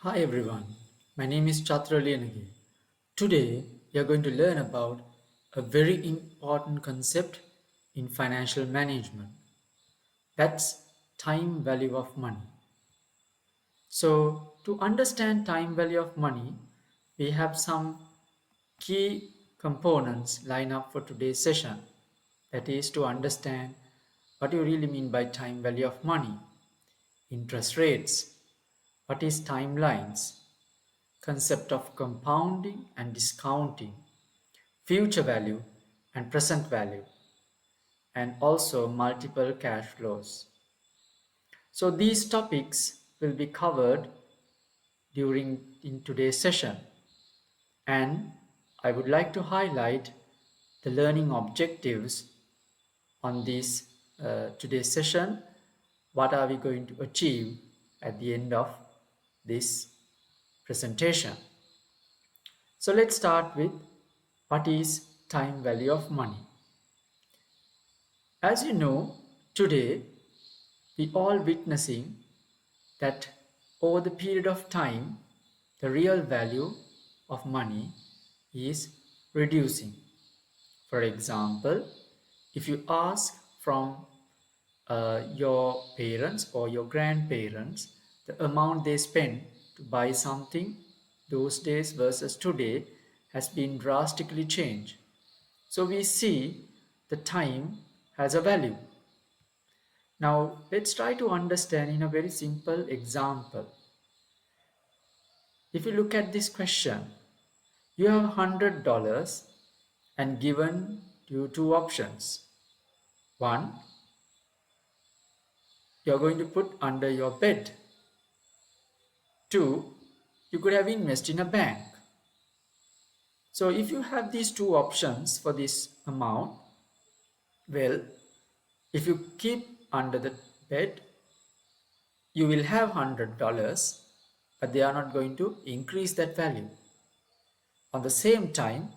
Hi everyone, my name is Chatura Liyanage. Today we are going to learn about a very important concept in financial management. That's time value of money. So to understand time value of money, we have some key components line up for today's session. That is to understand what you really mean by time value of money, interest rates, what is timelines, concept of compounding and discounting, future value and present value, and also multiple cash flows. So these topics will be covered during in today's session, and I would like to highlight the learning objectives on this today's session. What are we going to achieve at the end of this presentation? So let's start with what is time value of money. As you know, today we all witnessing that over the period of time, the real value of money is reducing. For example, if you ask from your parents or your grandparents the amount they spend to buy something those days versus today has been drastically changed. So we see the time has a value. Now let's try to understand in a very simple example. If you look at this question, you have $100 and given you two options. One, you're going to put under your bed. Two, you could have invested in a bank. So if you have these two options for this amount, well, if you keep under the bed, you will have $100, but they are not going to increase that value. On the same time,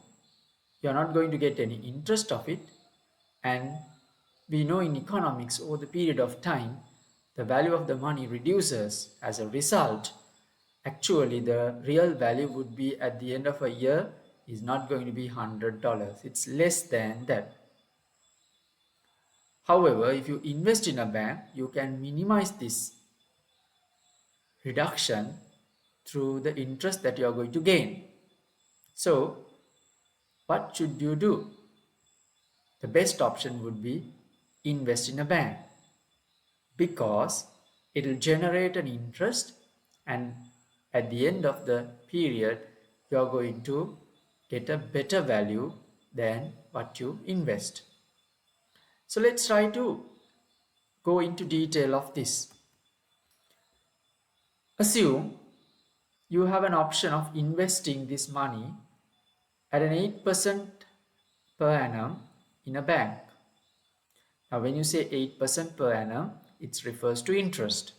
you are not going to get any interest of it, and we know in economics over the period of time the value of the money reduces. As a result, actually the real value would be at the end of a year is not going to be $100, it's less than that. However, if you invest in a bank, you can minimize this reduction through the interest that you are going to gain. So what should you do? The best option would be invest in a bank because it will generate an interest, and at the end of the period you are going to get a better value than what you invest. So let's try to go into detail of this. Assume you have an option of investing this money at an 8% per annum in a bank. Now when you say 8% per annum, it refers to interest.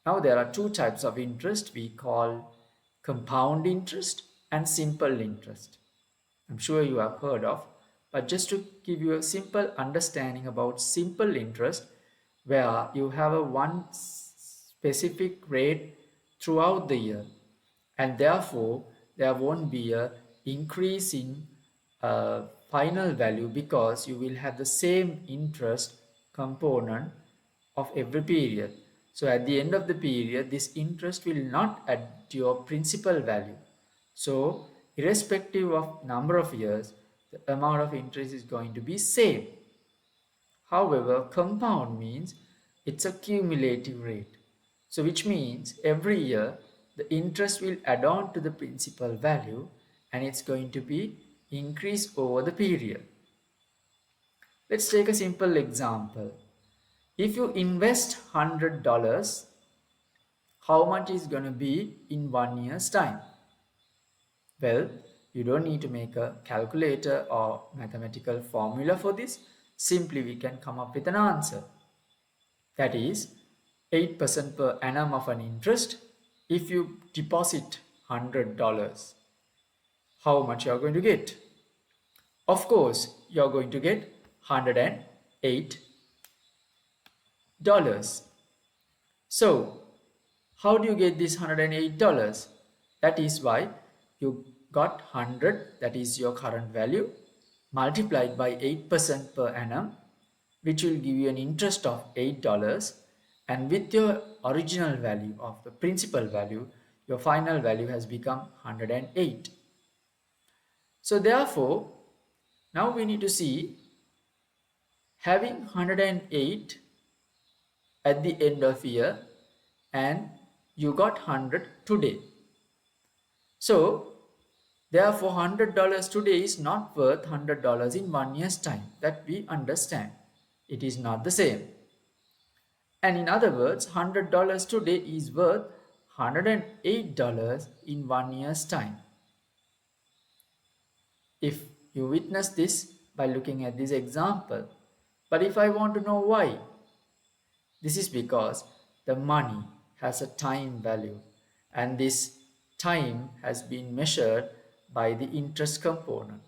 Now there are two types of interest we call compound interest and simple interest. I'm sure you have heard of, but just to give you a simple understanding about simple interest, where you have a one specific rate throughout the year, and therefore there won't be a increase in final value because you will have the same interest component of every period. So at the end of the period, this interest will not add to your principal value. So irrespective of number of years, the amount of interest is going to be same. However, compound means it's a cumulative rate. So which means every year the interest will add on to the principal value, and it's going to be increased over the period. Let's take a simple example. If you invest $100, how much is going to be in 1 year's time? Well, you don't need to make a calculator or mathematical formula for this. Simply we can come up with an answer. That is 8% per annum of an interest. If you deposit $100, how much you are going to get? Of course, you are going to get $108. So How do you get this $108? That is why you got 100, that is your current value, multiplied by 8% per annum, which will give you an interest of $8, and with your original value of the principal value, your final value has become 108. So therefore, now we need to see having 108 at the end of year and you got 100 today. So therefore $100 today is not worth $100 in 1 year's time. That we understand. It is not the same. And in other words, $100 today is worth $108 in 1 year's time. If you witness this by looking at this example. But if I want to know why, this is because the money has a time value and this time has been measured by the interest component.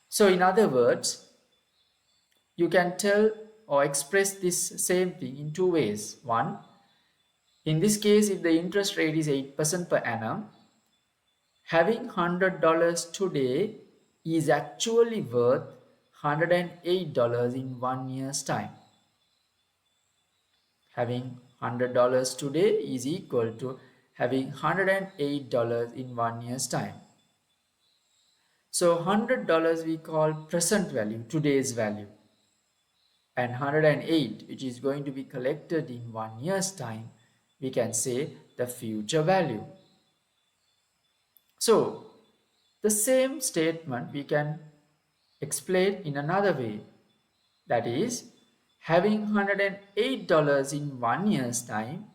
So in other words, you can tell or express this same thing in two ways. One, in this case, if the interest rate is 8% per annum, having $100 today is actually worth $108 in 1 year's time. Having $100 today is equal to having $108 in 1 year's time. So $100 we call present value, today's value. And 108, which is going to be collected in 1 year's time, we can say the future value. So the same statement we can explain in another way. That is, having $108 in 1 year's time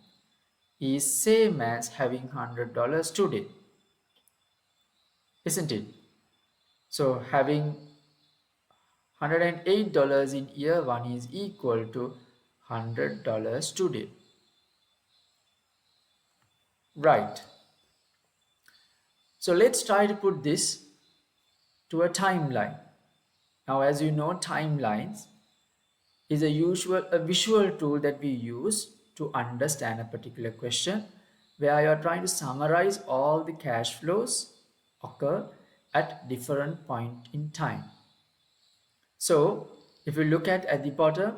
is same as having $100 today, isn't it? So having $108 in year 1 is equal to $100 today. Right. So let's try to put this to a timeline. Now, as you know, timelines is a visual tool that we use to understand a particular question, where you are trying to summarize all the cash flows occur at different point in time. So if you look at the bottom,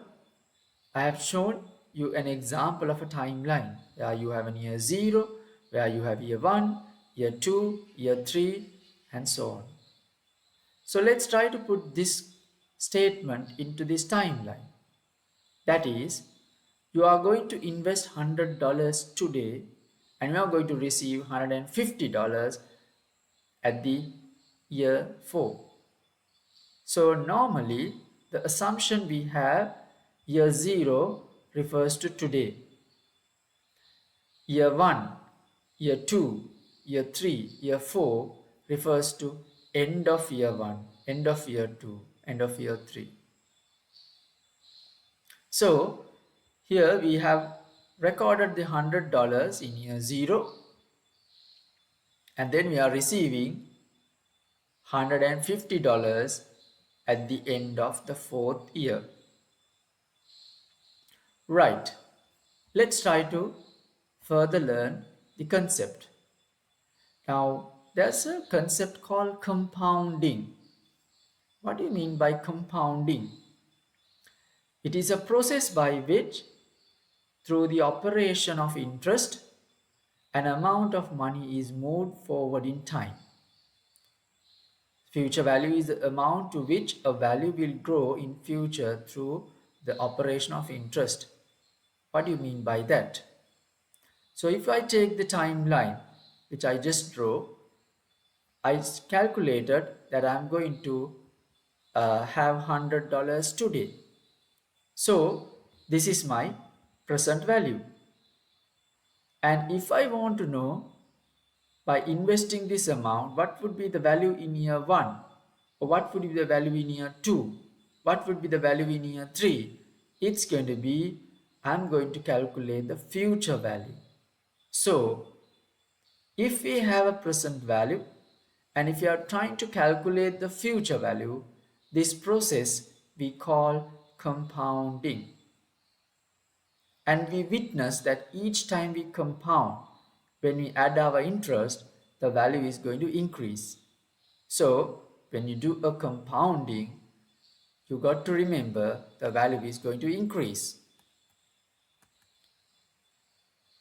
I have shown you an example of a timeline where you have an year 0, where you have year 1, year 2, year 3, and so on. So let's try to put this statement into this timeline. That is, you are going to invest $100 today and you are going to receive $150 at the year 4. So normally the assumption we have, year 0 refers to today. Year 1, year 2, year 3, year 4 refers to end of year 1, end of year 2, end of year 3. So here we have recorded the $100 in year 0 and then we are receiving $150 at the end of the 4th year. Right. Let's try to further learn the concept. Now, there's a concept called compounding. What do you mean by compounding? It is a process by which, through the operation of interest, an amount of money is moved forward in time. Future value is the amount to which a value will grow in future through the operation of interest. What do you mean by that? So if I take the timeline which I just drew, I calculated that I'm going to have $100 today. So this is my present value. And if I want to know, by investing this amount, what would be the value in year 1? Or what would be the value in year 2? What would be the value in year 3? It's going to be, I'm going to calculate the future value. So if we have a present value and if you are trying to calculate the future value, this process we call compounding. And we witness that each time we compound, when we add our interest, the value is going to increase. So when you do a compounding, you got to remember the value is going to increase.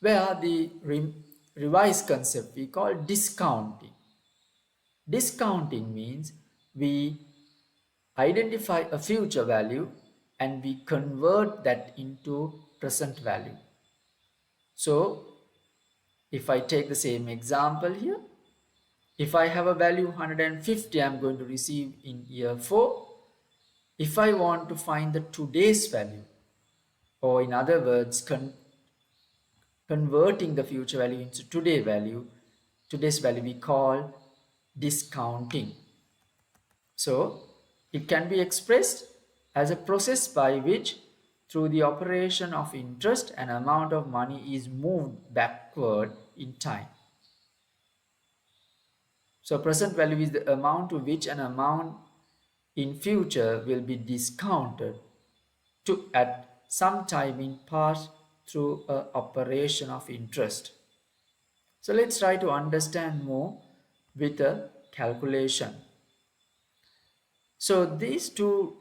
Where the revised concept we call discounting. Discounting means we identify a future value and we convert that into present value. So if I take the same example here, if I have a value 150 I'm going to receive in year 4, if I want to find the today's value, or in other words converting the future value into today's value we call discounting. So it can be expressed as a process by which through the operation of interest an amount of money is moved backward in time. So present value is the amount to which an amount in future will be discounted to at some time in past through an operation of interest. So let's try to understand more with a calculation. So these two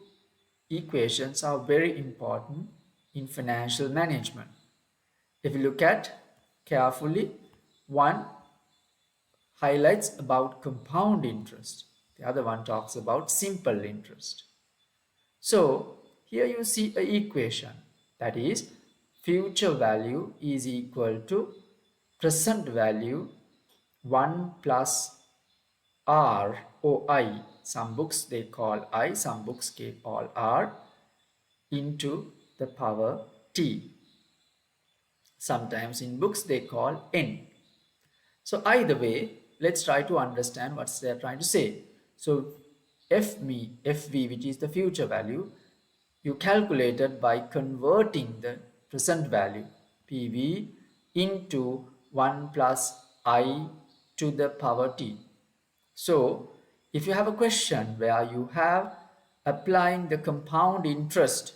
equations are very important in financial management. If you look at carefully, one highlights about compound interest, the other one talks about simple interest. So here you see an equation, that is future value is equal to present value 1 plus r or I, some books they call I, some books call r, into the power t. Sometimes in books they call n. So either way, let's try to understand what they're trying to say. So FV, which is the future value, you calculated by converting the present value PV into 1 plus I to the power t. So if you have a question where you have applying the compound interest,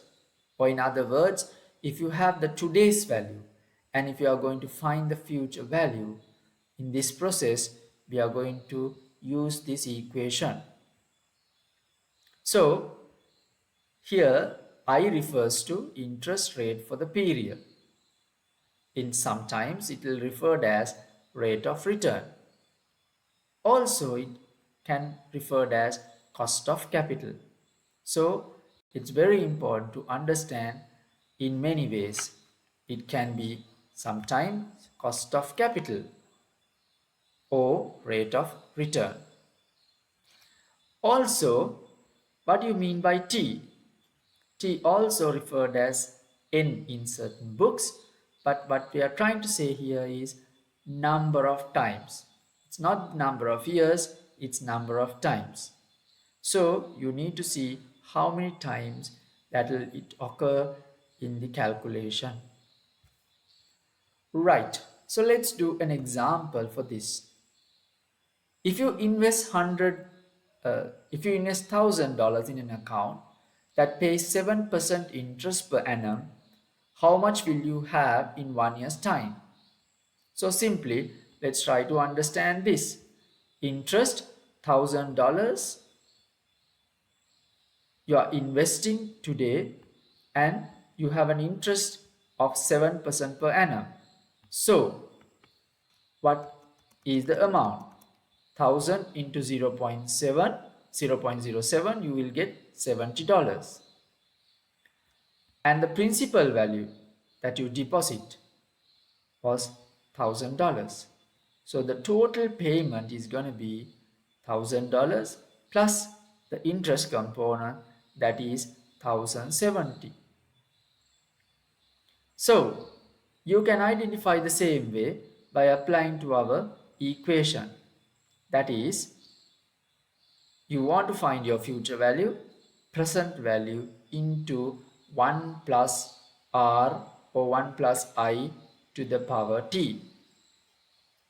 or in other words, if you have the today's value and if you are going to find the future value, in this process we are going to use this equation. So here I refers to interest rate for the period. In sometimes it will referred as rate of return. Also it can referred as cost of capital. So it's very important to understand in many ways. It can be sometimes cost of capital or rate of return. Also, what do you mean by T? T also referred as N in certain books, but what we are trying to say here is number of times. It's not number of years, it's number of times. So you need to see how many times that will it occur in the calculation. Right, so let's do an example for this. If you invest $1,000 in an account that pays 7% interest per annum, how much will you have in 1 year's time? So simply, let's try to understand this. Interest $1,000 you are investing today and you have an interest of 7% per annum. So what is the amount? 1000 into 0.07, you will get $70. And the principal value that you deposit was $1,000. So the total payment is going to be $1,000 plus the interest component, that is 1070. So you can identify the same way by applying to our equation. That is, you want to find your future value, present value into 1 plus r or 1 plus I to the power t.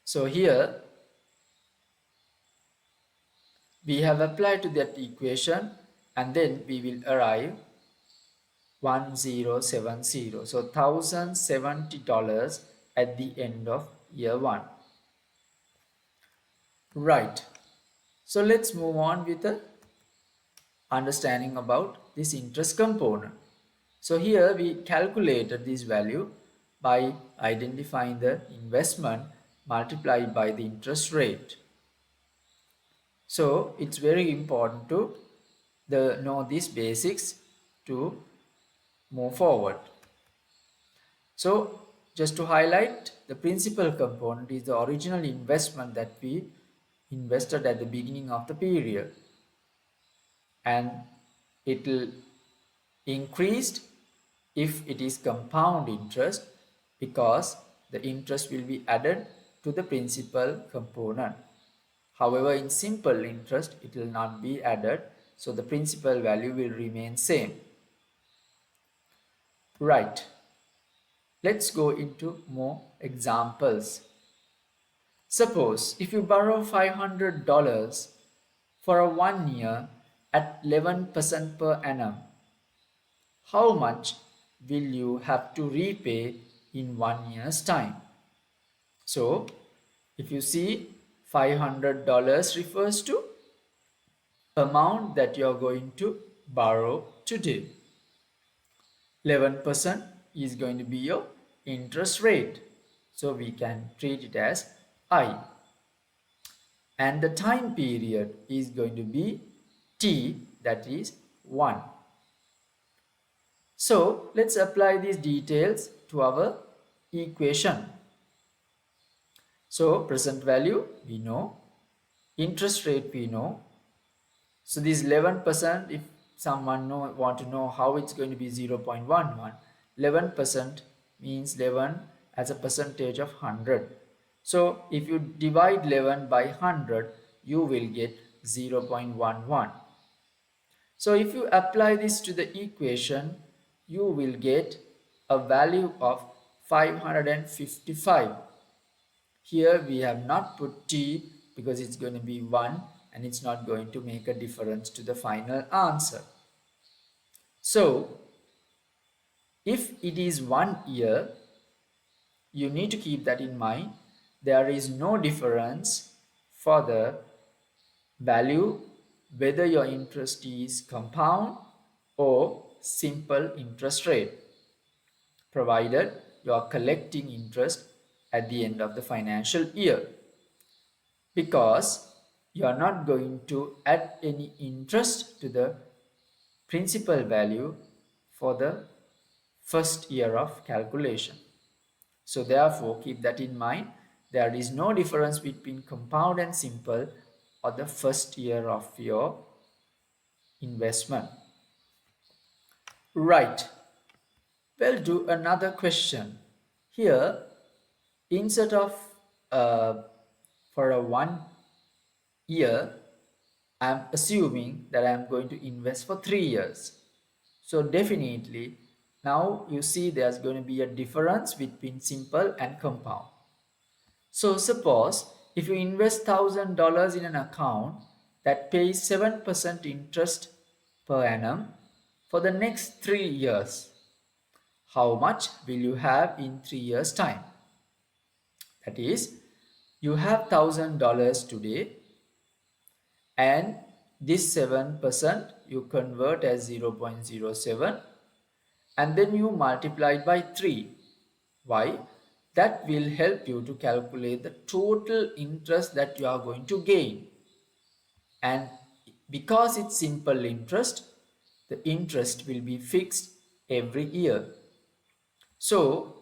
So here we have applied to that equation and then we will arrive 1070. So $1,070 at the end of year 1. Right. So let's move on with the understanding about this interest component. So here we calculated this value by identifying the investment multiplied by the interest rate. So it's very important to know these basics to move forward. So just to highlight, the principal component is the original investment that we invested at the beginning of the period, and it will increase if it is compound interest, because the interest will be added to the principal component. However, in simple interest it will not be added, so the principal value will remain same. Right. Let's go into more examples. Suppose if you borrow $500 for a 1 year at 11% per annum, how much will you have to repay in 1 year's time? So if you see, $500 refers to amount that you are going to borrow today. 11% is going to be your interest rate, so we can treat it as I. And the time period is going to be T, that is 1. So let's apply these details to our equation. So present value we know, interest rate we know. So this 11%, if someone want to know how it's going to be 0.11, 11% means 11 as a percentage of 100. So if you divide 11 by 100, you will get 0.11. So if you apply this to the equation, you will get a value of 555. Here we have not put T because it's going to be 1 and it's not going to make a difference to the final answer. So if it is 1 year, you need to keep that in mind. There is no difference for the value whether your interest is compound or simple interest rate, provided you are collecting interest at the end of the financial year, because you are not going to add any interest to the principal value for the first year of calculation. So therefore keep that in mind. There is no difference between compound and simple or the first year of your investment. Right. We'll do another question. Here, instead of for a 1 year, I'm assuming that I'm going to invest for 3 years. So definitely now you see there's going to be a difference between simple and compound. So suppose if you invest $1,000 in an account that pays 7% interest per annum for the next 3 years, how much will you have in 3 years time? That is, you have $1,000 today, and this 7% you convert as 0.07 and then you multiply it by 3. Why? That will help you to calculate the total interest that you are going to gain. And because it's simple interest, the interest will be fixed every year. So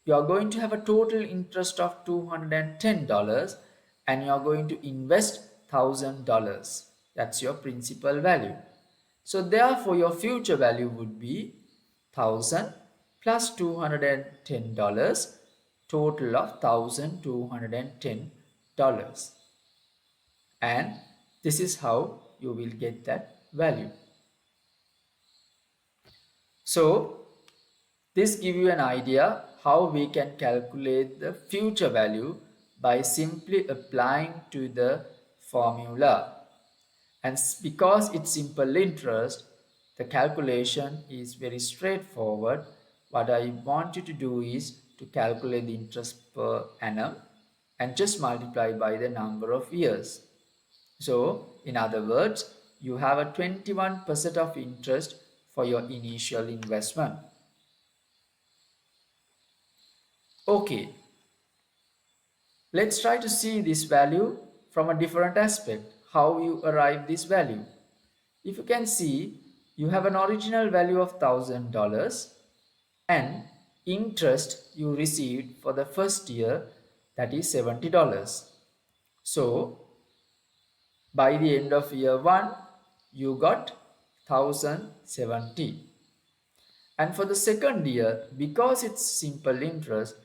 you are going to have a total interest of $210 and you are going to invest $1,000. That's your principal value. So therefore your future value would be 1,000 plus $210, total of $1,210. And this is how you will get that value. So this gives you an idea how we can calculate the future value by simply applying to the formula. And because it's simple interest, The calculation is very straightforward. What I want you to do is to calculate the interest per annum and just multiply by the number of years. So, in other words, you have a 21% of interest for your initial investment. Okay, let's try to see this value from a different aspect, how you arrive this value. If you can see, you have an original value of $1,000 and interest you received for the first year, that is $70. So by the end of year 1 you got 1070, and for the second year, because it's simple interest,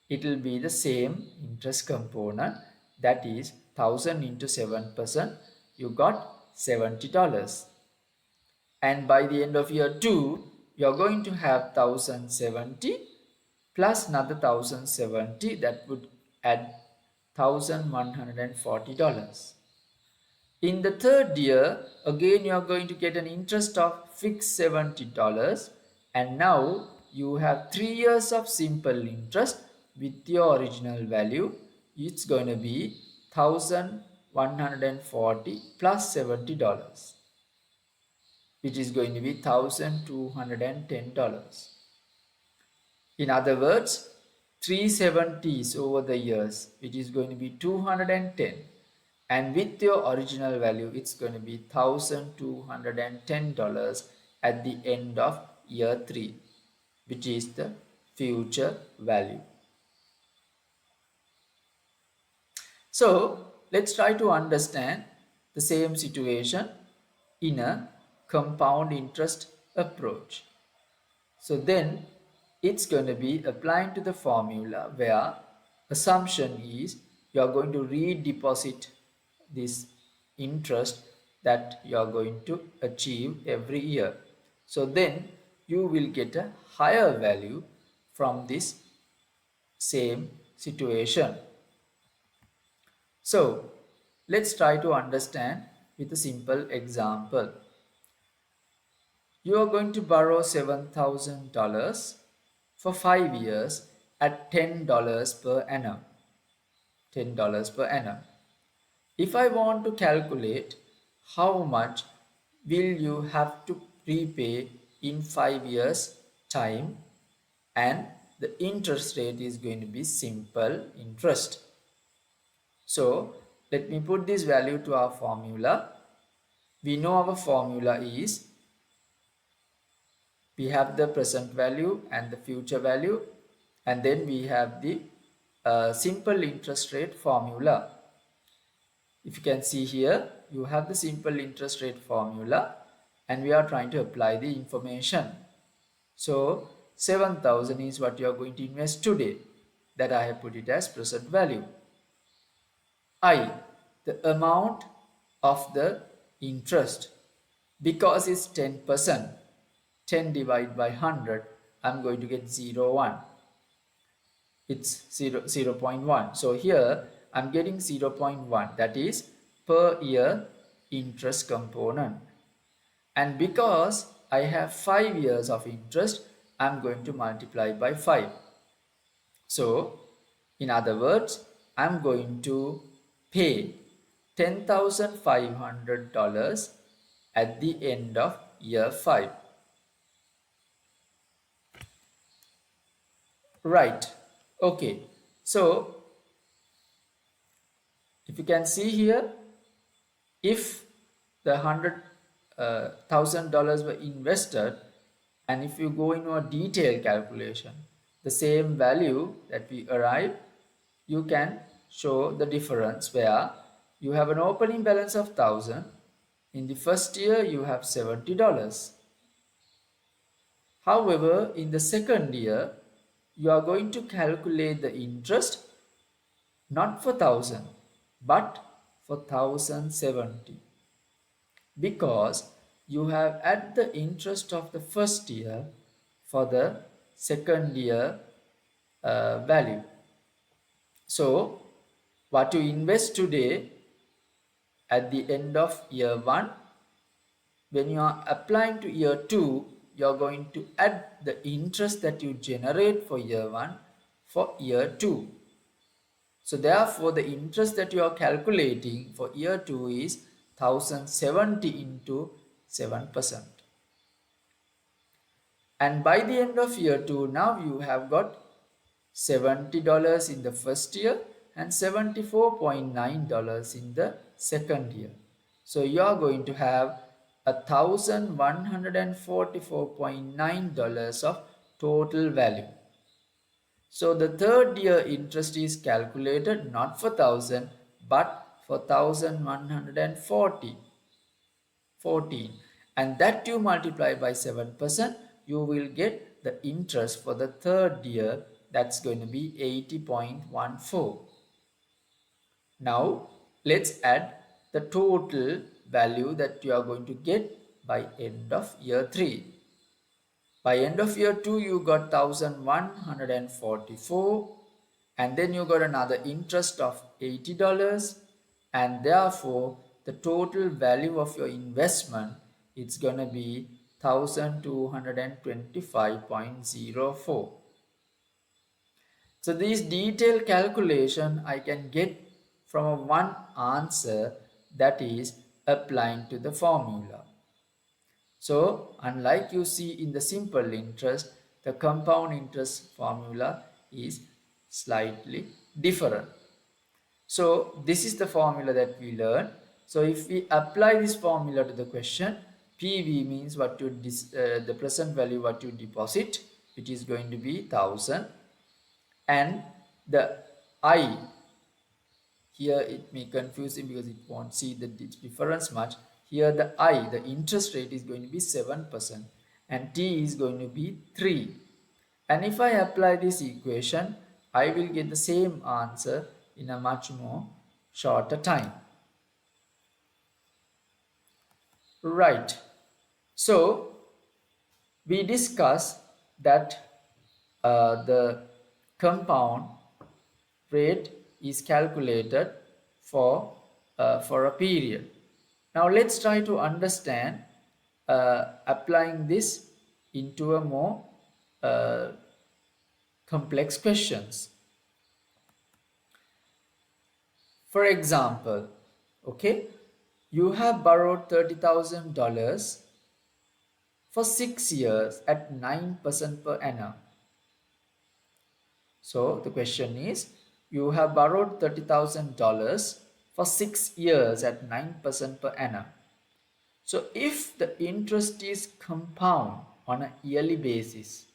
it will be the same interest component, that is 1000 into 7%, you got $70. And by the end of year 2 you're going to have 1070 plus another 1070, that would add $1140. In the third year, again you are going to get an interest of fixed $70, and now you have 3 years of simple interest with your original value. It's going to be 1140 plus $70, which is going to be $1210. In other words, 370s over the years, which is going to be 210, and with your original value it's going to be $1210 at the end of year 3, which is the future value. So let's try to understand the same situation in a compound interest approach. So then it's going to be applying to the formula where assumption is you are going to redeposit this interest that you are going to achieve every year. So then you will get a higher value from this same situation. So let's try to understand with a simple example. You are going to borrow $7,000 for 5 years at $10 per annum. $10 per annum. If I want to calculate how much will you have to repay in 5 years time, and the interest rate is going to be simple interest. So let me put this value to our formula. We know our formula is, we have the present value and the future value, and then we have the simple interest rate formula. If you can see here, you have the simple interest rate formula and we are trying to apply the information. So 7,000 is what you are going to invest today, that I have put it as present value. I, the amount of the interest, because it's 10%, 10 divided by 100, I'm going to get 0.1. It's 0.1. So here I'm getting 0.1, that is per year interest component. And because I have 5 years of interest, I'm going to multiply by 5. So in other words, I'm going to pay $10,500 at the end of year 5. Right. Okay. So if you can see here, if the $100,000 were invested, and if you go into a detailed calculation, the same value that we arrive, you can show the difference where you have an opening balance of 1,000. In the first year you have $70. However, in the second year you are going to calculate the interest not for 1,000 but for 1,070, because you have added the interest of the first year for the second year value. So what you invest today at the end of year 1 when you are applying to year 2, you are going to add the interest that you generate for year 1 for year 2. So therefore, the interest that you are calculating for year 2 is 1070 into 7%. And by the end of year 2, now you have got $70 in the first year and $74.9 in the second year. So you are going to have $1,144.9 of total value. So the third year interest is calculated not for 1000 but for 1140. 14, and that you multiply by 7%, you will get the interest for the third year, that's going to be 80.14. Now let's add the total value that you are going to get by end of year 3. By end of year 2, you got 1144, and then you got another interest of $80, and therefore the total value of your investment, it's going to be 1225.04. So these detailed calculation I can get from one answer, that is applying to the formula. So unlike you see in the simple interest, the compound interest formula is slightly different. So this is the formula that we learned. So if we apply this formula to the question, PV means what you the present value what you deposit, which is going to be 1000, and the I, here it may confuse him because it won't see the difference much. Here the I, the interest rate is going to be 7% and T is going to be 3. And if I apply this equation, I will get the same answer in a much more shorter time. Right. So we discussed that the compound rate is calculated for a period. Now let's try to understand applying this into a more complex questions. For example, okay, you have borrowed $30,000 for 6 years at 9% per annum. So the question is, you have borrowed $30,000 for 6 years at 9% per annum. So if the interest is compound on a yearly basis,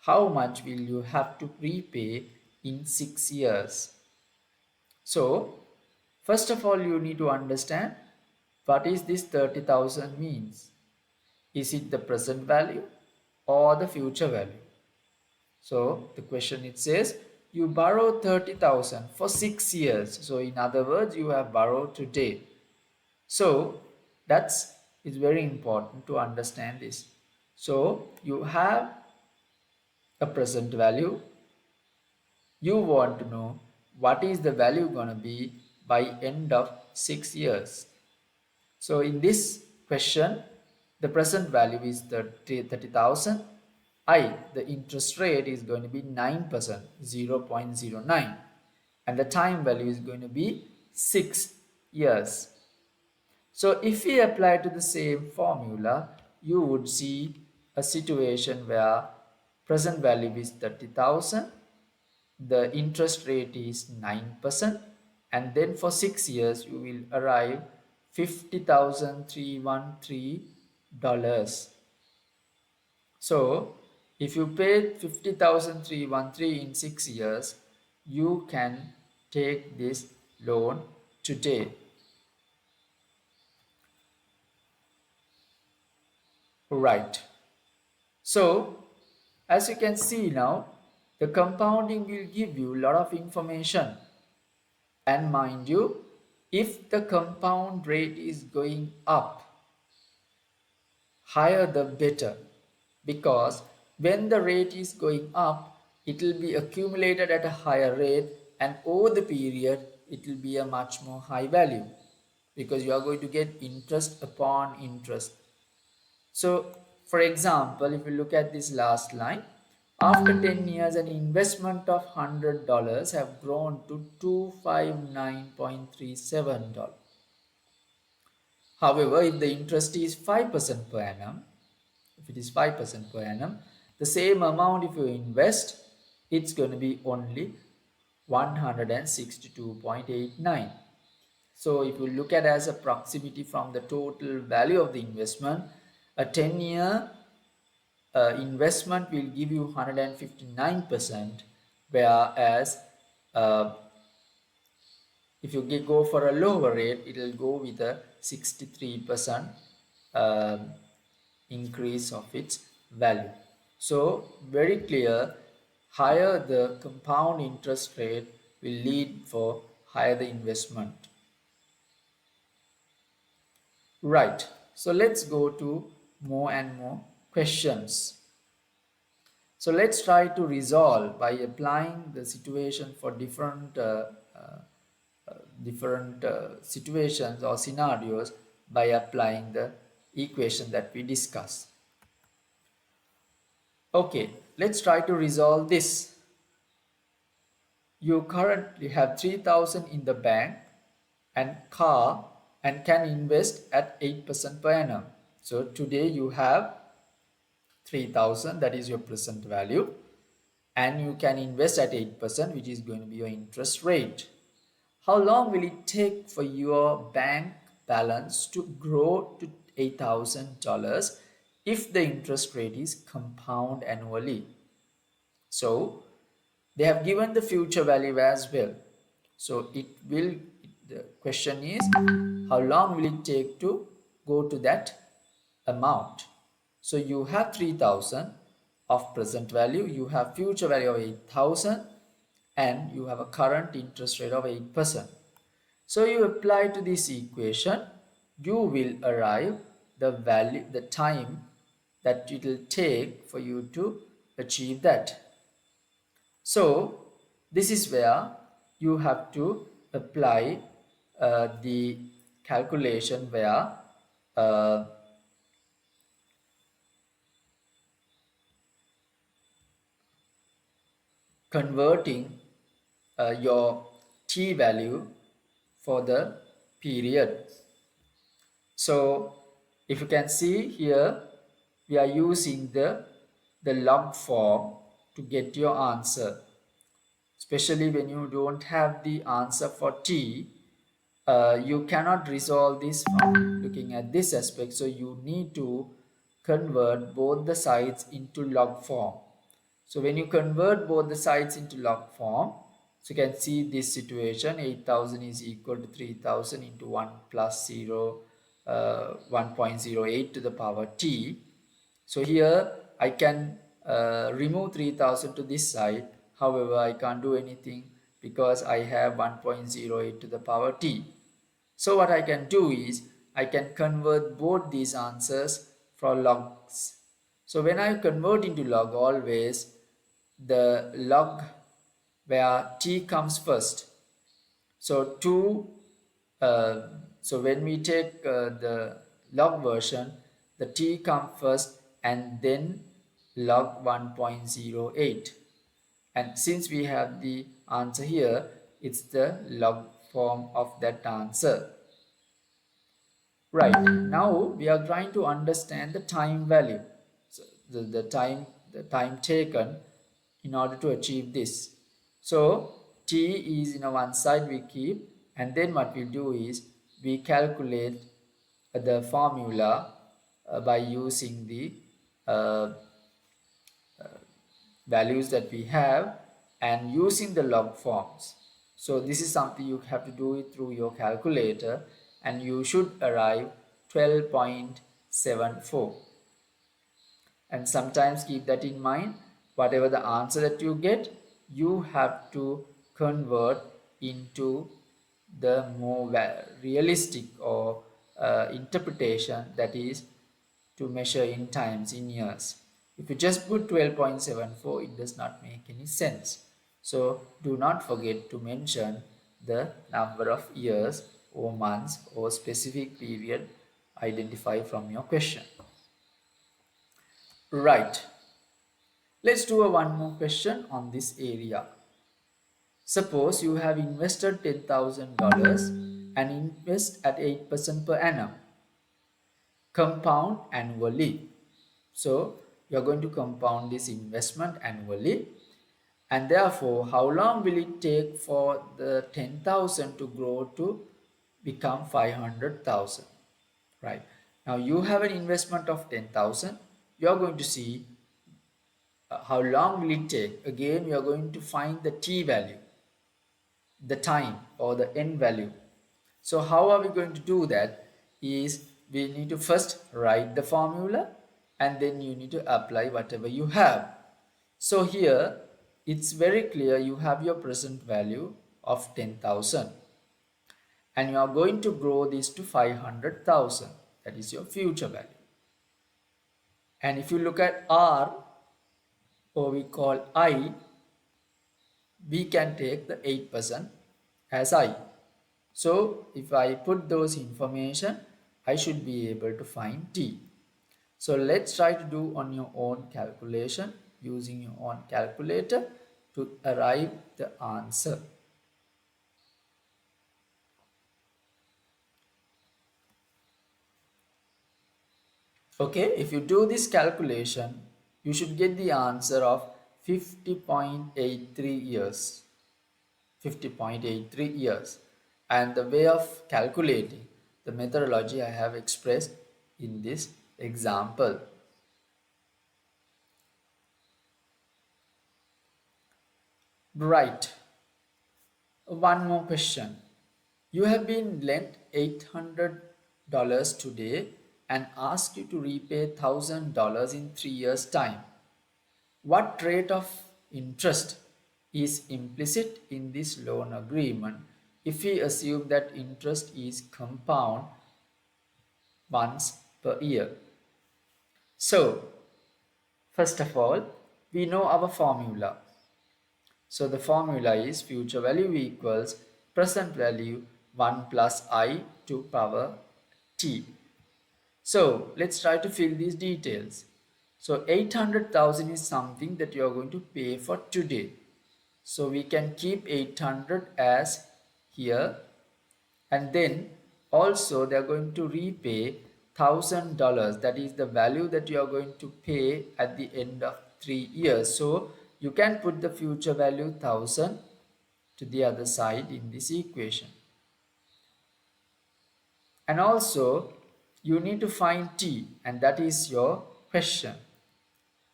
how much will you have to repay in 6 years? So first of all, you need to understand what is this 30,000 means. Is it the present value or the future value? So the question, it says you borrow 30,000 for 6 years. So in other words, you have borrowed today. So it's very important to understand this. So you have a present value. You want to know what is the value going to be by end of 6 years. So in this question, the present value is 30,000. The interest rate is going to be 9%, 0.09. And the time value is going to be 6 years. So if we apply to the same formula, you would see a situation where present value is 30,000, the interest rate is 9%, and then for 6 years you will arrive $50,313. So if you pay $50,313 in 6 years, you can take this loan today. Right. So as you can see now, the compounding will give you a lot of information. And mind you, if the compound rate is going up, higher the better, because when the rate is going up, it will be accumulated at a higher rate, and over the period it will be a much more high value, because you are going to get interest upon interest. So for example, if you look at this last line, after 10 years an investment of $100 have grown to $259.37. However, if the interest is 5% per annum, if it is 5% per annum, the same amount if you invest, it's going to be only 162.89. So if you look at as a proximity from the total value of the investment, a 10-year investment will give you 159%, whereas uh, if you go for a lower rate, it will go with a 63% increase of its value. So very clear, higher the compound interest rate will lead for higher the investment. Right, so let's go to more and more questions. So let's try to resolve by applying the situation for different situations or scenarios by applying the equation that we discussed. Okay, let's try to resolve this. You currently have 3,000 in the bank and car and can invest at 8% per annum. So today you have 3,000, that is your present value, and you can invest at 8%, which is going to be your interest rate. How long will it take for your bank balance to grow to $8,000 if the interest rate is compound annually? So they have given the future value as well. So the question is, how long will it take to go to that amount? So you have 3,000 of present value, you have future value of 8,000, and you have a current interest rate of 8%. So you apply to this equation, you will arrive the time that it will take for you to achieve that. So this is where you have to apply the calculation where uh, converting your t value for the period. So if you can see here, we are using the log form to get your answer. Especially when you don't have the answer for t, you cannot resolve this from looking at this aspect. So you need to convert both the sides into log form. So when you convert both the sides into log form, so you can see this situation, 8,000 is equal to 3,000 into 1 plus 0, 1.08 to the power t. So here I can remove 3,000 to this side. However, I can't do anything because I have 1.08 to the power t. So what I can do is I can convert both these answers for logs. So when I convert into log, always the log where t comes first. So so when we take the log version, the t comes first and then log 1.08. And since we have the answer here, it's the log form of that answer. Right, now we are trying to understand the time value. So the time taken in order to achieve this. So t is in a one side we keep, and then what we do is we calculate the formula by using the uh, values that we have and using the log forms. So this is something you have to do it through your calculator, and you should arrive 12.74. And sometimes keep that in mind, whatever the answer that you get, you have to convert into the more realistic or interpretation, that is to measure in times, in years. If you just put 12.74, it does not make any sense. So do not forget to mention the number of years or months or specific period identified from your question. Right. Let's do a one more question on this area. Suppose you have invested $10,000 and invest at 8% per annum, compound annually. So you are going to compound this investment annually, and therefore how long will it take for the 10,000 to grow to become 500,000? Right. Now you have an investment of 10,000. You are going to see how long will it take. Again, we are going to find the t value, the time or the n value. So how are we going to do that is we need to first write the formula and then you need to apply whatever you have. So here it's very clear you have your present value of 10,000 and you are going to grow this to 500,000. That is your future value. And if you look at R, or we call I, we can take the 8% as I. So if I put those information, I should be able to find T. So let's try to do on your own calculation using your own calculator to arrive the answer. Okay, if you do this calculation, you should get the answer of 50.83 years. 50.83 years. And the way of calculating, the methodology I have expressed in this example. Right. One more question. You have been lent $800 today and asked you to repay $1,000 in 3 years' time. What rate of interest is implicit in this loan agreement if we assume that interest is compound once per year? So, first of all, we know our formula. So the formula is future value equals present value 1 plus I to power t. So let's try to fill these details. So 800,000 is something that you are going to pay for today. So we can keep 800 as here, and then also they are going to repay $1,000. That is the value that you are going to pay at the end of 3 years. So you can put the future value 1,000 to the other side in this equation. And also you need to find t, and that is your question.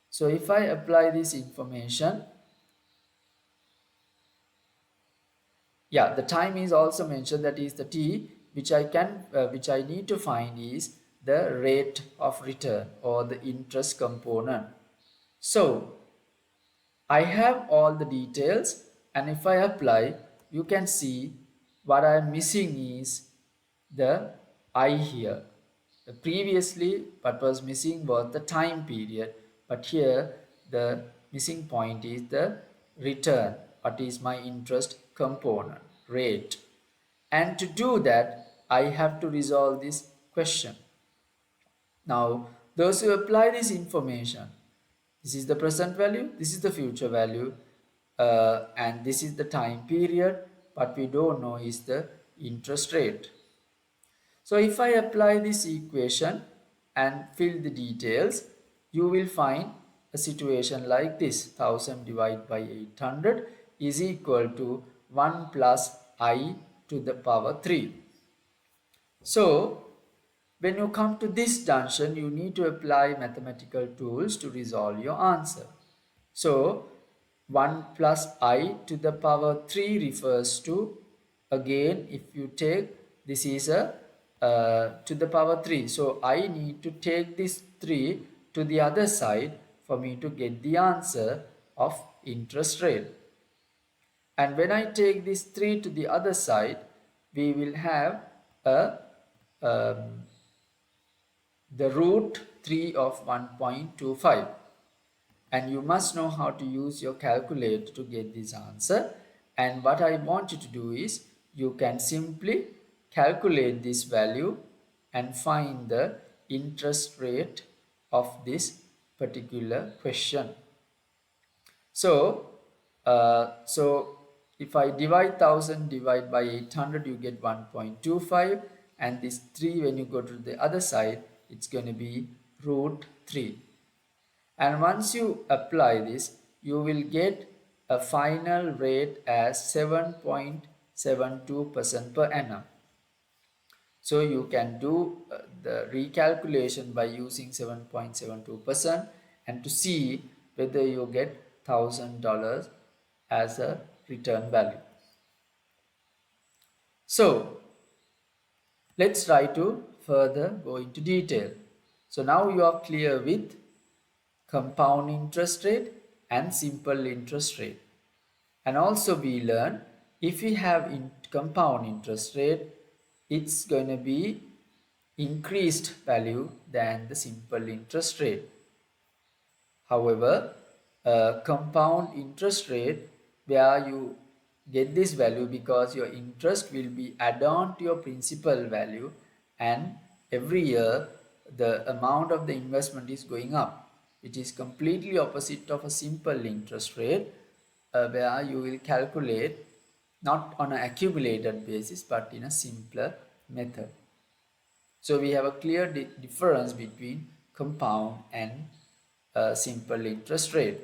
So if I apply this information, yeah, the time is also mentioned, that is the t, which I need to find is the rate of return or the interest component. So I have all the details, and if I apply, you can see what I am missing is the I here. Previously what was missing was the time period, but here the missing point is the return, what is my interest component, rate. And to do that, I have to resolve this question. Now those who apply this information, this is the present value, this is the future value, and this is the time period. What we don't know is the interest rate. So if I apply this equation and fill the details, you will find a situation like this. 1000 divided by 800 is equal to 1 plus I to the power 3. So when you come to this junction, you need to apply mathematical tools to resolve your answer. So 1 plus I to the power 3 refers to, again, if you take, this is a to the power 3. So I need to take this 3 to the other side for me to get the answer of interest rate. And when I take this 3 to the other side, we will have a the root 3 of 1.25. And you must know how to use your calculator to get this answer. And what I want you to do is, you can simply calculate this value and find the interest rate of this particular question. So, so if I divide 1000 divide by 800, you get 1.25, and this 3 when you go to the other side, it's going to be root 3. And once you apply this, you will get a final rate as 7.72% per annum. So you can do the recalculation by using 7.72% and to see whether you get $1,000 as a return value. So let's try to further go into detail. So now you are clear with compound interest rate and simple interest rate. And also we learn if we have compound interest rate, it's going to be increased value than the simple interest rate. However, compound interest rate, where you get this value because your interest will be add on to your principal value, and every year the amount of the investment is going up. It is completely opposite of a simple interest rate, where you will calculate not on an accumulated basis but in a simpler method. So we have a clear difference between compound and simple interest rate.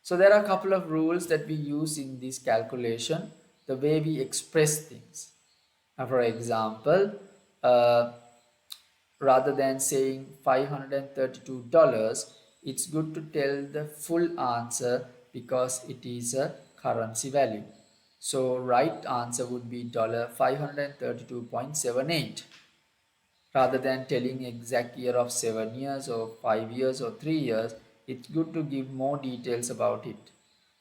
So there are a couple of rules that we use in this calculation, the way we express things. For example, rather than saying $532, it's good to tell the full answer because it is a currency value. So right answer would be $532.78. Rather than telling exact year of 7 years or 5 years or 3 years, it's good to give more details about it.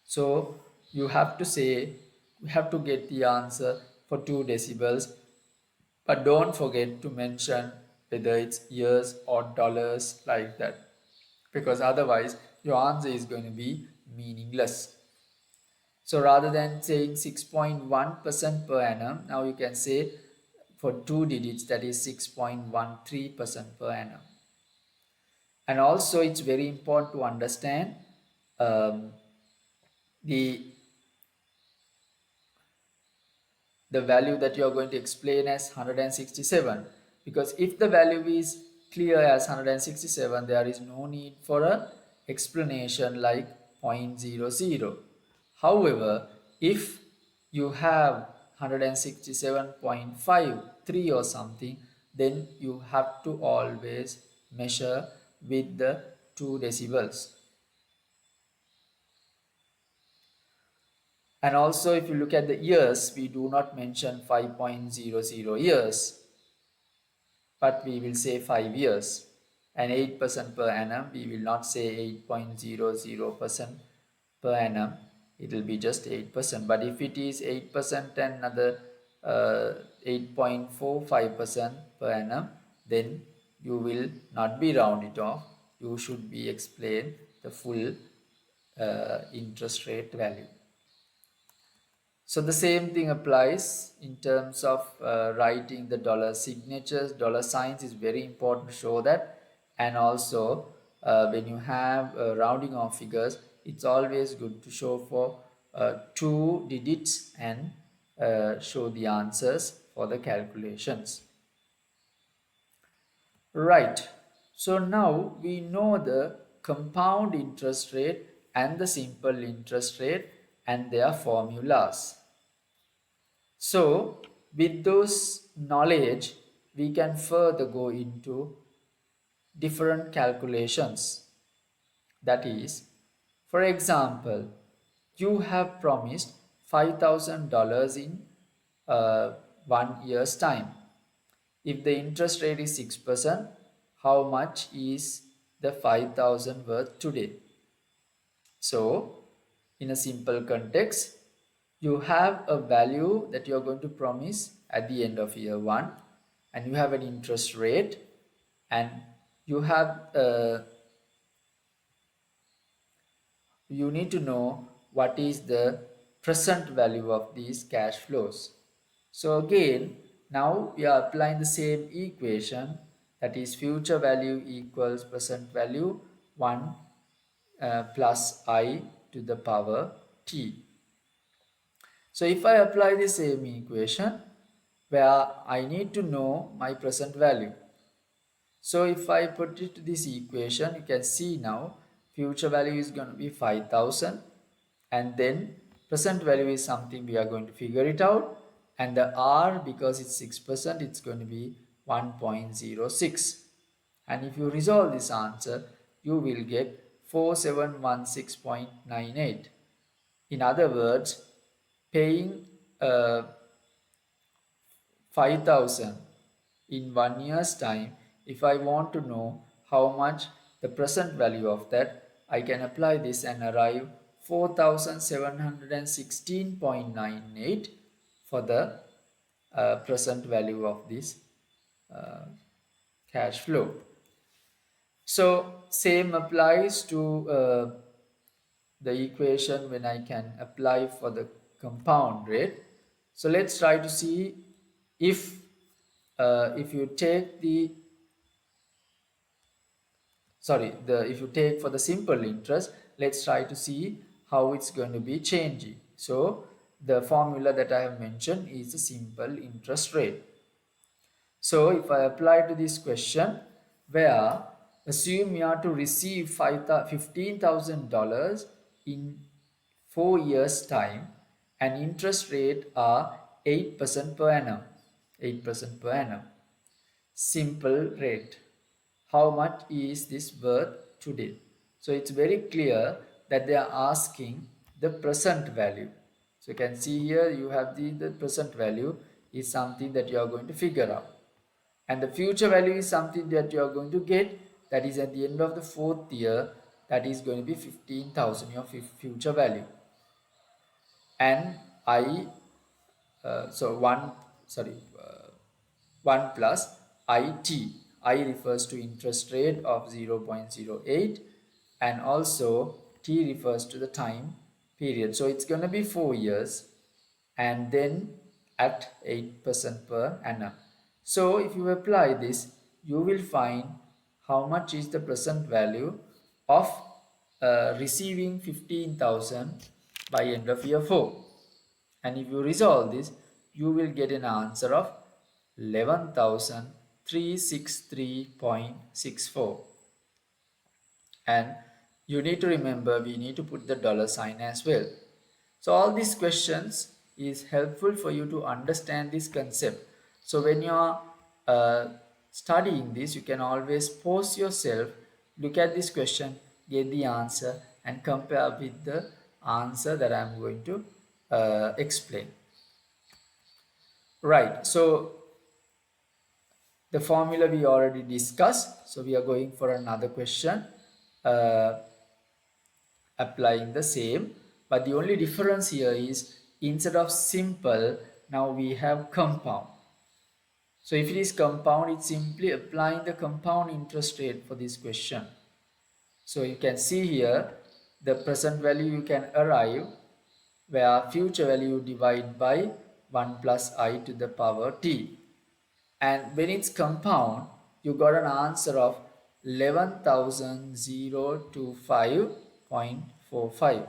So you have to say, you have to get the answer for 2 decibels, but don't forget to mention whether it's years or dollars like that, because otherwise your answer is going to be meaningless. So rather than saying 6.1% per annum, now you can say for 2 digits, that is 6.13% per annum. And also it's very important to understand the value that you are going to explain as 167, because if the value is clear as 167, there is no need for a explanation like 0.00. However, if you have 167.53 or something, then you have to always measure with the 2 decibels. And also if you look at the years, we do not mention 5.00 years, but we will say 5 years. And 8% per annum, we will not say 8.00% per annum, it will be just 8%. But if it is 8% and another 8.45% per annum, then you will not be round it off, you should be explain the full interest rate value. So the same thing applies in terms of writing the dollar signatures. Dollar signs is very important to show that. And also when you have rounding off figures, it's always good to show for 2 digits and show the answers for the calculations. Right. So now we know the compound interest rate and the simple interest rate and their formulas. So with those knowledge, we can further go into different calculations. That is, for example, you have promised $5,000 in 1 year's time. If the interest rate is 6%, how much is the 5,000 worth today? So, in a simple context, you have a value that you are going to promise at the end of year 1, and you have an interest rate, and you have you need to know what is the present value of these cash flows. So again, now we are applying the same equation that is future value equals present value 1 plus I to the power t. So if I apply the same equation where I need to know my present value. So if I put it to this equation, you can see now future value is going to be 5000, and then present value is something we are going to figure it out, and the R, because it's 6%, it's going to be 1.06. And if you resolve this answer, you will get 4716.98. In other words, paying 5000 in 1 year's time, if I want to know how much the present value of that, I can apply this and arrive 4716.98 for the present value of this uh, cash flow. So same applies to the equation when I can apply for the compound rate. So let's try to see if you take the if you take for the simple interest, let's try to see how it's going to be changing. So the formula that I have mentioned is a simple interest rate. So if I apply to this question, where assume you are to receive $15,000 in 4 years time, and interest rate are 8% per annum. 8% per annum. Simple rate. How much is this worth today? So it's very clear that they are asking the present value. So you can see here you have the present value is something that you are going to figure out. And the future value is something that you are going to get, that is at the end of the 4th year, that is going to be 15,000, your future value. And I so 1 sorry 1 plus IT. I refers to interest rate of 0.08, and also T refers to the time period. So it's going to be 4 years, and then at 8% per annum. So if you apply this, you will find how much is the present value of receiving 15,000 by end of year 4. And if you resolve this, you will get an answer of 11,363.64. And you need to remember, we need to put the dollar sign as well. So all these questions is helpful for you to understand this concept. So when you are studying this, you can always pause yourself, look at this question, get the answer, and compare with the answer that I am going to explain. Right, so the formula we already discussed. So we are going for another question, applying the same. But the only difference here is, instead of simple, now we have compound. So if it is compound, it's simply applying the compound interest rate for this question. So you can see here, the present value you can arrive where future value divide by 1 plus I to the power t. And when it's compound, you got an answer of 11,025.45.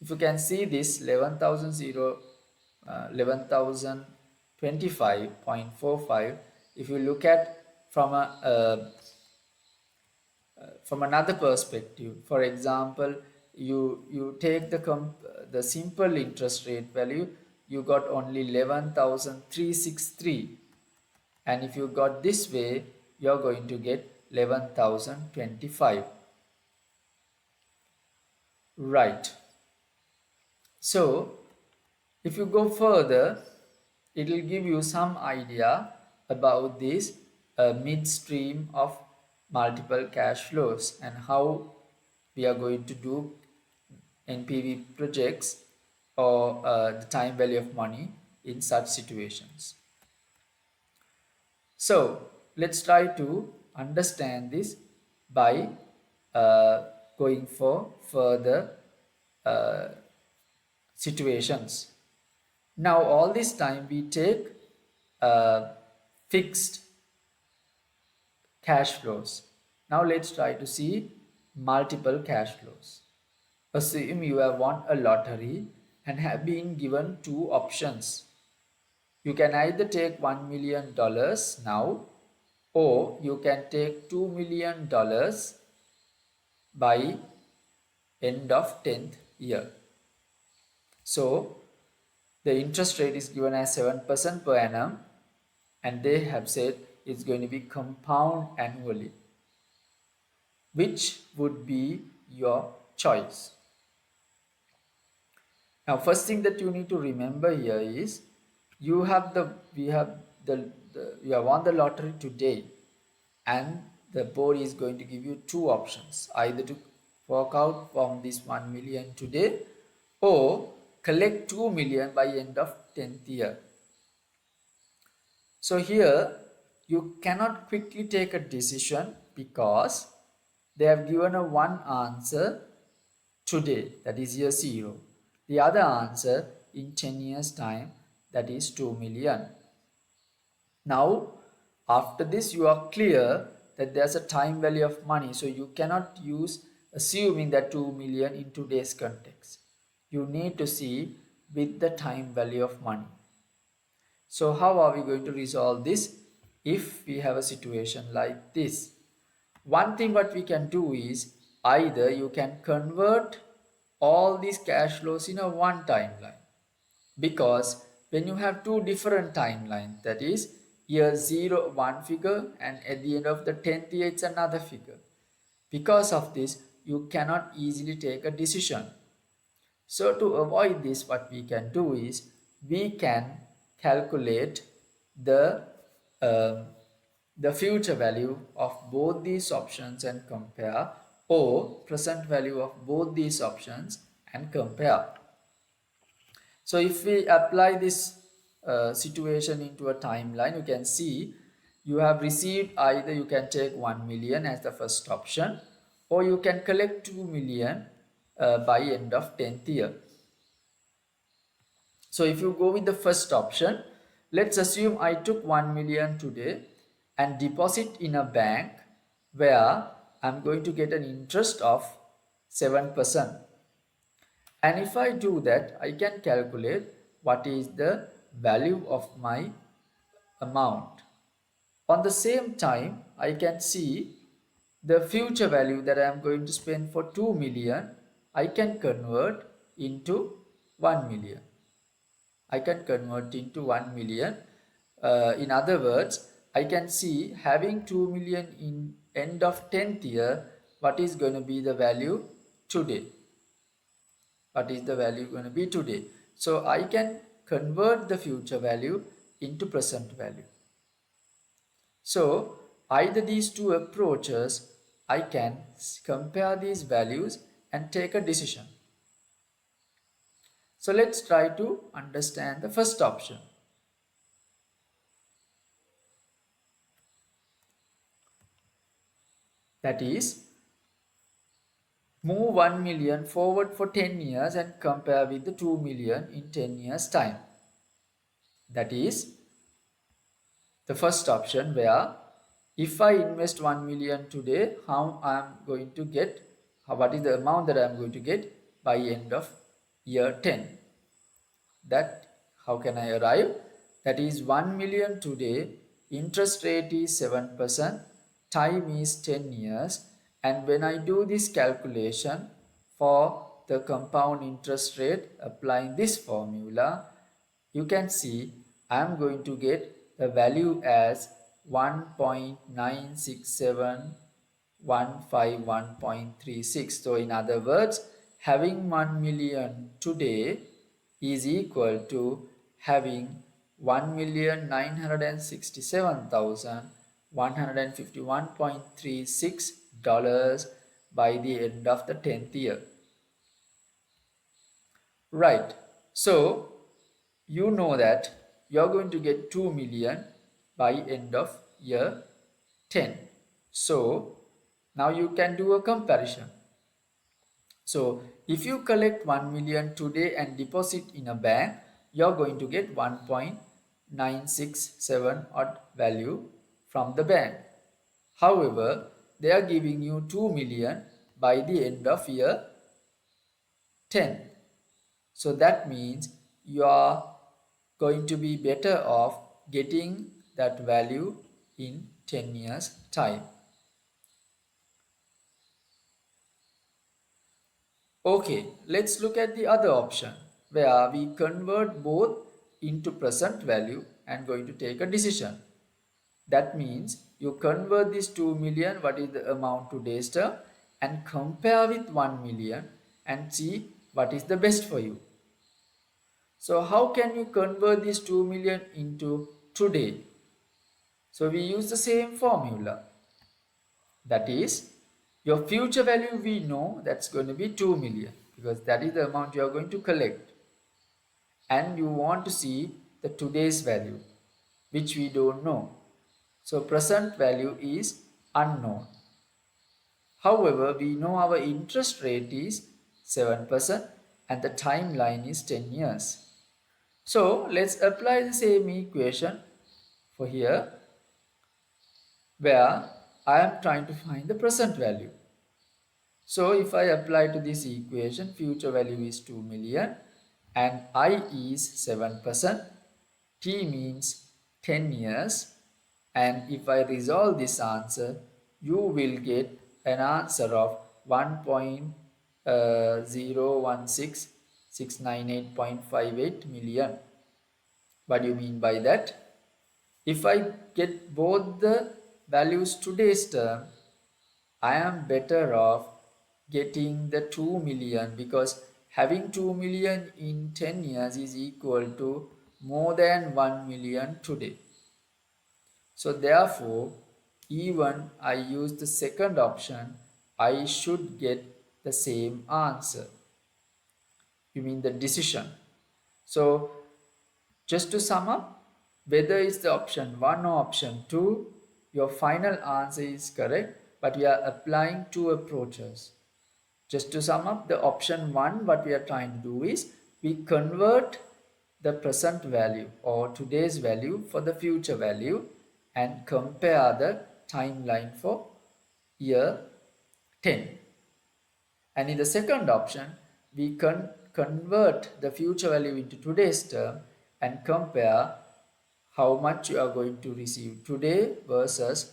If you can see this 11,025.45, if you look at from another perspective, for example, you take the simple interest rate value, you got only 11,363, and if you got this way, you're going to get 11,025. Right. So if you go further, it will give you some idea about this midstream of multiple cash flows and how we are going to do NPV projects, or the time value of money in such situations. So let's try to understand this by going for further situations. Now all this time we take fixed cash flows. Now let's try to see multiple cash flows. Assume you have won a lottery and have been given two options. You can either take $1 million now, or you can take $2 million by end of 10th year. So the interest rate is given as 7% per annum, and they have said it's going to be compound annually. Which would be your choice? Now, first thing that you need to remember here is you have you have won the lottery today, and the board is going to give you two options: either to fork out from this 1 million today, or collect 2 million by end of 10th year. So here you cannot quickly take a decision because they have given a one answer today, that is year 0. The other answer in 10 years time, that is 2 million. Now after this you are clear that there's a time value of money, so you cannot use assuming that 2 million in today's context. You need to see with the time value of money. So how are we going to resolve this if we have a situation like this? One thing what we can do is either you can convert all these cash flows in a one timeline, because when you have two different timelines, that is year 0 one figure and at the end of the 10th year it's another figure, because of this you cannot easily take a decision. So to avoid this, what we can do is we can calculate the future value of both these options and compare, or present value of both these options and compare. So if we apply this situation into a timeline, you can see you have received either you can take 1 million as the first option, or you can collect 2 million by end of 10th year. So if you go with the first option, let's assume I took 1 million today and deposit in a bank where I'm going to get an interest of 7%. And if I do that, I can calculate what is the value of my amount. On the same time, I can see the future value that I am going to spend for 2 million, I can convert into 1 million. I can convert into 1 million. In other words, I can see having 2 million in end of 10th year, what is going to be the value today? What is the value going to be today? So I can convert the future value into present value. So either these two approaches, I can compare these values and take a decision. So let's try to understand the first option. That is, move 1 million forward for 10 years and compare with the 2 million in 10 years time. That is the first option, where if I invest 1 million today, how I am going to get, what is the amount that I am going to get by end of year 10. That how can I arrive? That is 1 million today, interest rate is 7%, time is 10 years, and when I do this calculation for the compound interest rate applying this formula, you can see I am going to get the value as 1.96715.36. So in other words, having 1 million today is equal to having 1,967,151.36 by the end of the 10th year. Right. So you know that you're going to get 2 million by end of year 10. So now you can do a comparison. So if you collect 1 million today and deposit in a bank, you're going to get 1.967 odd value from the bank. However, they are giving you 2 million by the end of year 10. So that means you are going to be better off getting that value in 10 years time. Okay, let's look at the other option where we convert both into present value and going to take a decision. That means you convert this 2 million, what is the amount today's term, and compare with 1 million and see what is the best for you. So how can you convert this 2 million into today? So we use the same formula. That is, your future value we know that's going to be 2 million because that is the amount you are going to collect. And you want to see the today's value, which we don't know. So present value is unknown. However, we know our interest rate is 7% and the timeline is 10 years. So let's apply the same equation for here where I am trying to find the present value. So if I apply to this equation, future value is 2 million and I is 7%, T means 10 years, and if I resolve this answer, you will get an answer of 1.016698.58 million. What do you mean by that? If I get both the values today's term, I am better off getting the 2 million because having 2 million in 10 years is equal to more than 1 million today. So therefore, even I use the second option, I should get the same answer. You mean the decision. So just to sum up, whether it's the option 1 or option 2, your final answer is correct, but we are applying two approaches. Just to sum up, the option 1, what we are trying to do is we convert the present value or today's value for the future value and compare the timeline for year 10. And in the second option, we convert the future value into today's term and compare how much you are going to receive today versus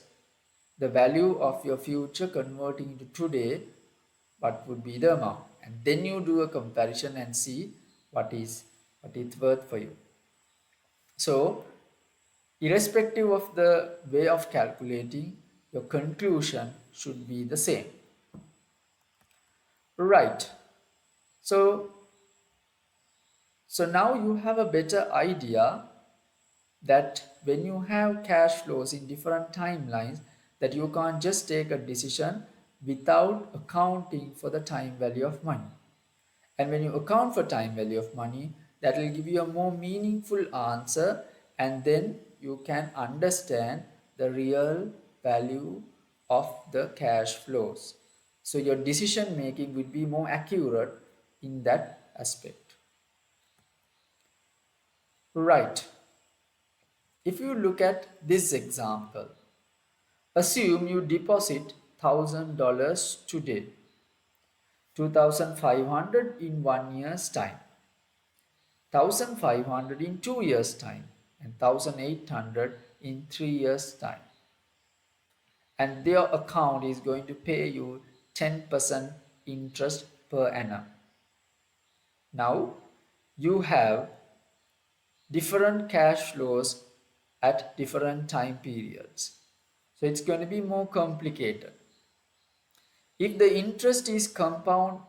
the value of your future converting into today, what would be the amount. And then you do a comparison and see what is worth for you. So irrespective of the way of calculating, your conclusion should be the same. Right. So now you have a better idea that when you have cash flows in different timelines, that you can't just take a decision without accounting for the time value of money. And when you account for time value of money, that will give you a more meaningful answer, and then you can understand the real value of the cash flows. So your decision making would be more accurate in that aspect. Right. If you look at this example, assume you deposit $1,000 today, 2,500 in 1 year's time, 1,500 in 2 years' time, and 1,800 in 3 years' time. And their account is going to pay you 10% interest per annum. Now, you have different cash flows at different time periods. So it's going to be more complicated. If the interest is compound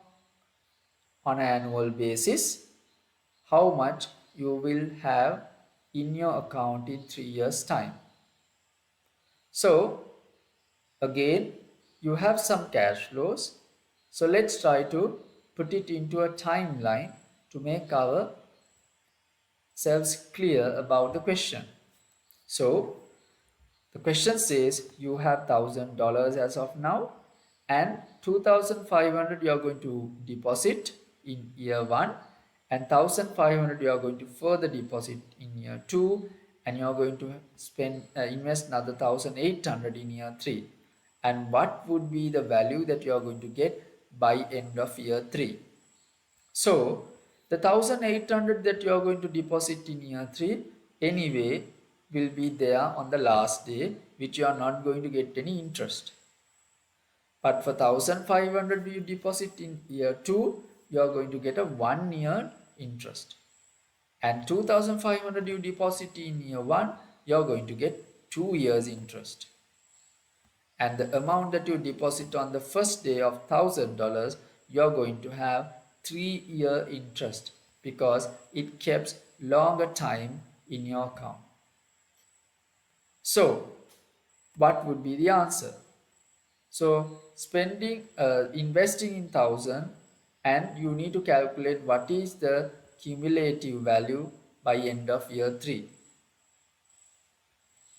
on an annual basis, how much you will have in your account in 3 years' time. So again, you have some cash flows. So let's try to put it into a timeline to make ourselves clear about the question. So the question says you have $1,000 as of now, and 2,500 you are going to deposit in year 1, and 1,500 you are going to further deposit in year 2, and you are going to invest another 1,800 in year 3. and what would be the value that you are going to get by end of year 3. So the 1800 that you are going to deposit in year 3 anyway will be there on the last day, which you are not going to get any interest. But for 1500 you deposit in year 2, you are going to get a 1 year interest. And 2500 you deposit in year 1, you are going to get 2 years interest. And the amount that you deposit on the first day of $1000, you are going to have 3-year interest because it keeps longer time in your account. So what would be the answer? So investing in 1000, and you need to calculate what is the cumulative value by end of year 3.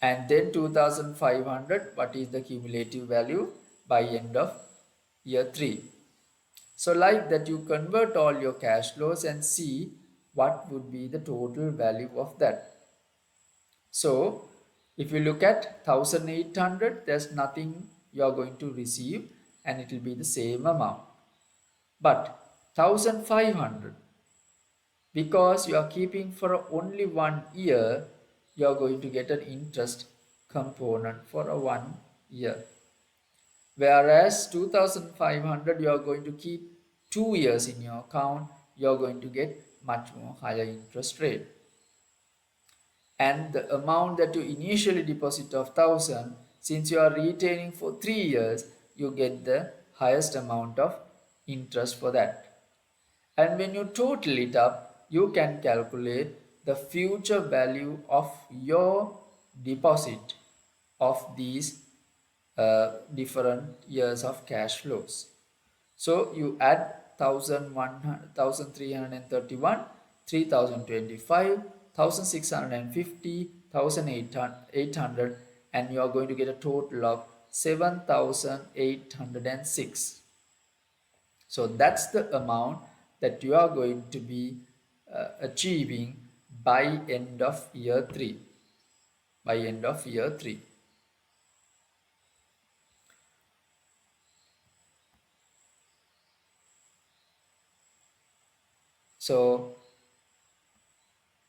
And then 2500, what is the cumulative value by end of year 3. So like that, you convert all your cash flows and see what would be the total value of that. So if you look at 1800, there's nothing you are going to receive and it will be the same amount. But 1500, because you are keeping for only 1 year, you are going to get an interest component for a 1 year. Whereas 2500, you are going to keep 2 years in your account, you are going to get much more higher interest rate. And the amount that you initially deposit of 1000, since you are retaining for 3 years, you get the highest amount of interest for that. And when you total it up, you can calculate the future value of your deposit of these different years of cash flows. So you add 1331, 3025, 1650, 1800, and you are going to get a total of 7806. So that's the amount that you are going to be achieving by end of year 3. By end of year 3. So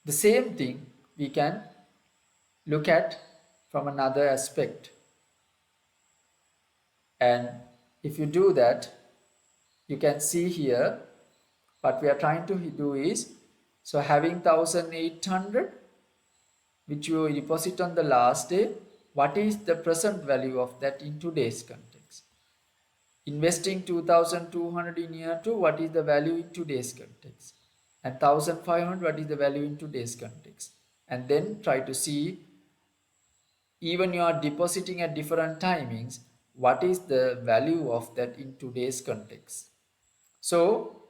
the same thing we can look at from another aspect. And if you do that, you can see here what we are trying to do is, so having 1800 which you deposit on the last day, what is the present value of that in today's context? Investing 2200 in year 2, what is the value in today's context? And 1500, what is the value in today's context? And then try to see, even you are depositing at different timings, what is the value of that in today's context? So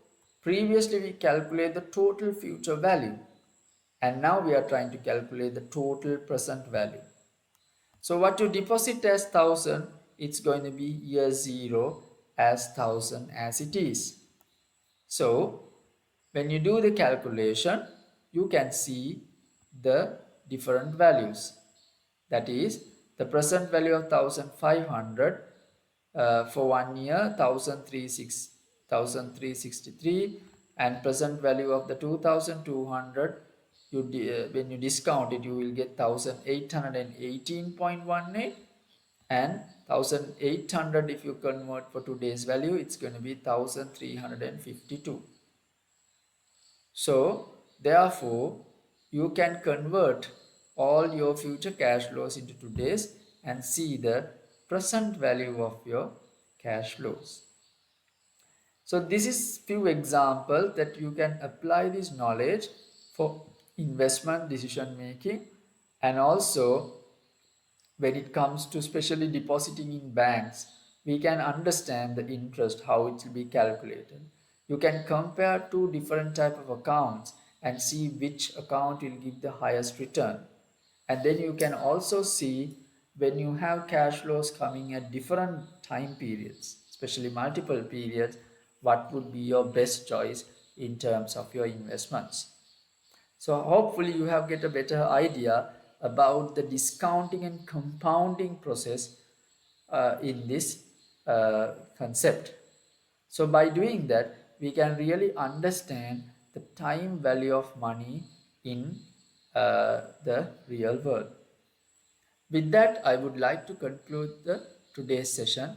previously we calculate the total future value, and now we are trying to calculate the total present value. So what you deposit as 1000, it's going to be year 0 as 1000 as it is. So when you do the calculation, you can see the different values. That is, the present value of 1500 for 1 year, 1363, and present value of the 2200, when you discount it, you will get 1818.18, and 1800 if you convert for today's value, it's going to be 1352. So therefore you can convert all your future cash flows into today's and see the present value of your cash flows. So this is few examples that you can apply this knowledge for investment decision making, and also when it comes to especially depositing in banks, we can understand the interest, how it will be calculated. You can compare two different type of accounts and see which account will give the highest return. And then you can also see when you have cash flows coming at different time periods, especially multiple periods, what would be your best choice in terms of your investments. So hopefully you have get a better idea about the discounting and compounding process in this concept. So by doing that, we can really understand the time value of money in the real world. With that, I would like to conclude the today's session.